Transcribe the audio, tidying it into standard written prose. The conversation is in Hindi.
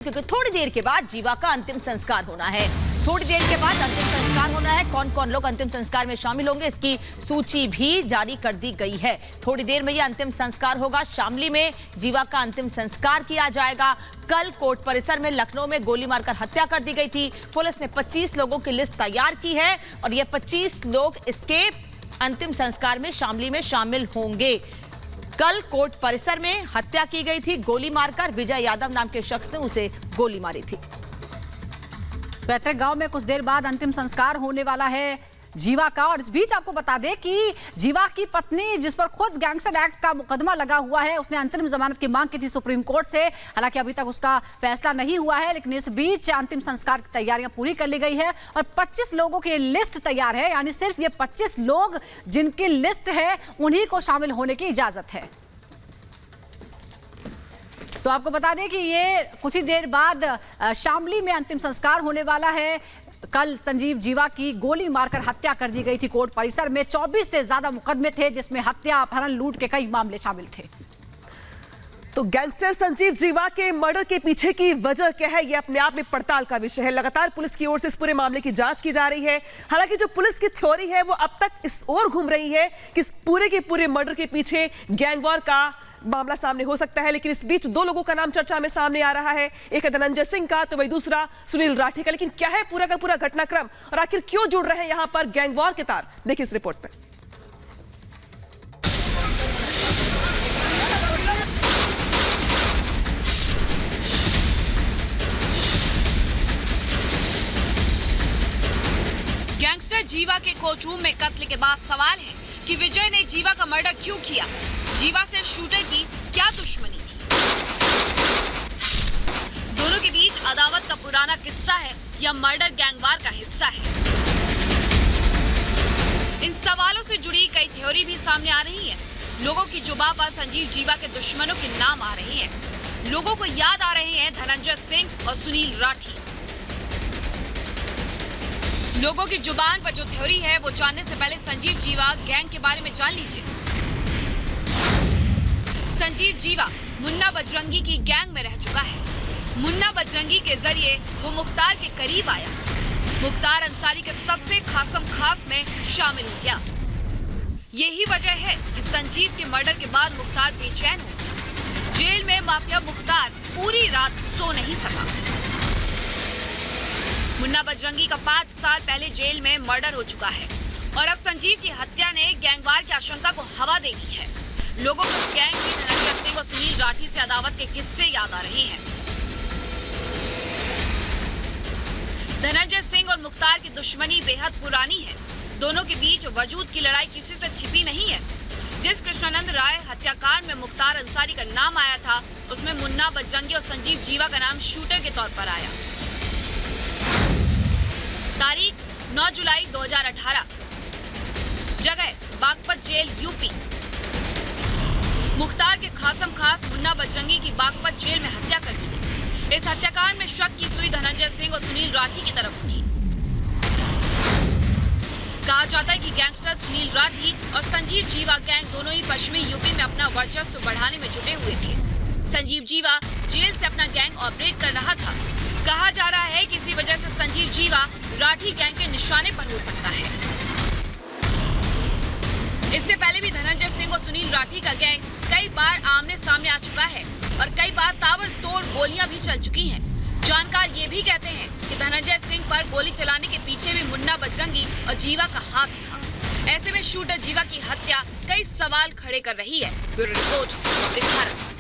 क्योंकि थोड़ी देर के बाद जीवा का अंतिम संस्कार होना है। थोड़ी देर के बाद अंतिम संस्कार होना है। कौन कौन लोग अंतिम संस्कार में शामिल होंगे इसकी सूची भी जारी कर दी गई है। थोड़ी देर में यह अंतिम संस्कार होगा। शामली में जीवा का अंतिम संस्कार किया जाएगा। कल कोर्ट परिसर में लखनऊ में गोली मारकर हत्या कर दी गई थी। पुलिस ने 25 लोगों की लिस्ट तैयार की है और ये 25 लोग इसके अंतिम संस्कार में शामली में शामिल होंगे। कल कोर्ट परिसर में हत्या की गई थी गोली मारकर। विजय यादव नाम के शख्स ने उसे गोली मारी थी। पैतृक गांव में कुछ देर बाद अंतिम संस्कार होने वाला है जीवा का। और इस बीच आपको बता दें कि जीवा की पत्नी, जिस पर खुद गैंगस्टर एक्ट का मुकदमा लगा हुआ है, उसने अंतरिम जमानत की मांग की थी सुप्रीम कोर्ट से। हालांकि अभी तक उसका फैसला नहीं हुआ है, लेकिन इस बीच अंतिम संस्कार की तैयारियां पूरी कर ली गई है और 25 लोगों की लिस्ट तैयार है। यानी सिर्फ ये 25 लोग जिनकी लिस्ट है उन्हीं को शामिल होने की इजाजत है। तो आपको बता दें कि ये कुछ ही देर बाद शामली में अंतिम संस्कार होने वाला है। कल संजीव जीवा की गोली मारकर हत्या कर दी गई थी कोर्ट परिसर में। 24 से ज्यादा मुकदमे थे, जिसमें हत्या, अपहरण, लूट के कई मामले शामिल थे। तो गैंगस्टर संजीव जीवा के मर्डर के पीछे की वजह क्या है, यह अपने आप में पड़ताल का विषय है। लगातार पुलिस की ओर से इस पूरे मामले की जांच की जा रही है। हालांकि जो पुलिस की थ्योरी है वो अब तक इस ओर घूम रही है कि इस पूरे के पूरे मर्डर के पीछे गैंगवॉर का मामला सामने हो सकता है। लेकिन इस बीच दो लोगों का नाम चर्चा में सामने आ रहा है। एक है धनंजय सिंह का, तो वही दूसरा सुनील राठी का। लेकिन क्या है पूरा का पूरा घटनाक्रम और आखिर क्यों जुड़ रहे हैं यहां पर गैंगवॉर के तार, देखिए इस रिपोर्ट में। गैंगस्टर जीवा के कोर्ट रूम में कत्ल के बाद सवाल है कि विजय ने जीवा का मर्डर क्यों किया। जीवा से शूटर की क्या दुश्मनी थी? दोनों के बीच अदावत का पुराना किस्सा है या मर्डर गैंगवार का हिस्सा है? इन सवालों से जुड़ी कई थ्योरी भी सामने आ रही है। लोगों की जुबान पर संजीव जीवा के दुश्मनों के नाम आ रहे हैं। लोगों को याद आ रहे हैं धनंजय सिंह और सुनील राठी। लोगों की जुबान पर जो थ्योरी है वो जानने से पहले संजीव जीवा गैंग के बारे में जान लीजिए। संजीव जीवा मुन्ना बजरंगी की गैंग में रह चुका है। मुन्ना बजरंगी के जरिए वो मुख्तार के करीब आया। मुख्तार अंसारी के सबसे खासम खास में शामिल हो गया। यही वजह है कि संजीव के मर्डर के बाद मुख्तार बेचैन हो। जेल में माफिया मुख्तार पूरी रात सो नहीं सका। मुन्ना बजरंगी का 5 साल पहले जेल में मर्डर हो चुका है और अब संजीव की हत्या ने गैंगवार की आशंका को हवा दे दी है। लोगों को गैंग में धनंजय सिंह और सुनील राठी से अदावत के किस्से याद आ रहे हैं। धनंजय सिंह और मुख्तार की दुश्मनी बेहद पुरानी है। दोनों के बीच वजूद की लड़ाई किसी से छिपी नहीं है। जिस कृष्णानंद राय हत्याकांड में मुख्तार अंसारी का नाम आया था, उसमें मुन्ना बजरंगी और संजीव जीवा का नाम शूटर के तौर पर आया। तारीख 9 जुलाई 2018, जगह बागपत जेल यूपी। मुख्तार के खासम खास मुन्ना बजरंगी की बागपत जेल में हत्या कर दी गई। इस हत्याकांड में शक की सुई धनंजय सिंह और सुनील राठी की तरफ थी। कहा जाता है कि गैंगस्टर सुनील राठी और संजीव जीवा गैंग दोनों ही पश्चिमी यूपी में अपना वर्चस्व बढ़ाने में जुटे हुए थे। संजीव जीवा जेल से अपना गैंग ऑपरेट कर रहा था। कहा जा रहा है कि इसी वजह से संजीव जीवा राठी गैंग के निशाने पर हो सकता है। इससे पहले भी धनंजय सिंह और सुनील राठी का गैंग कई बार आमने सामने आ चुका है और कई बार ताबड़तोड़ गोलियां भी चल चुकी हैं। जानकार ये भी कहते हैं कि धनंजय सिंह पर गोली चलाने के पीछे भी मुन्ना बजरंगी और जीवा का हाथ था। ऐसे में शूटर जीवा की हत्या कई सवाल खड़े कर रही है। Bureau report, Bharat.